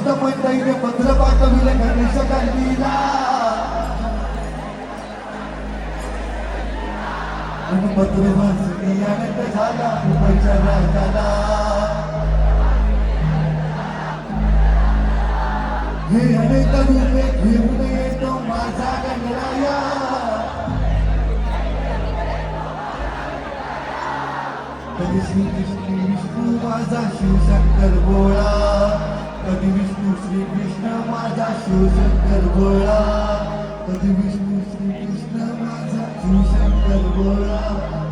समस्त मंडळीने पत्र पाठविले गणेश गल्लीला आणि पत्र वाचली आनंद झाला मुंबईच्या राजाला हे अनेक रूपे घेऊन येतो माझा गणराया कधी श्री कृष्ण विष्णू माझा शिवशंकर भोळा कधी विष्णू श्री कृष्ण माझा शिवशंकर भोळा कधी विष्णू श्री कृष्ण माझा शिवशंकर भोळा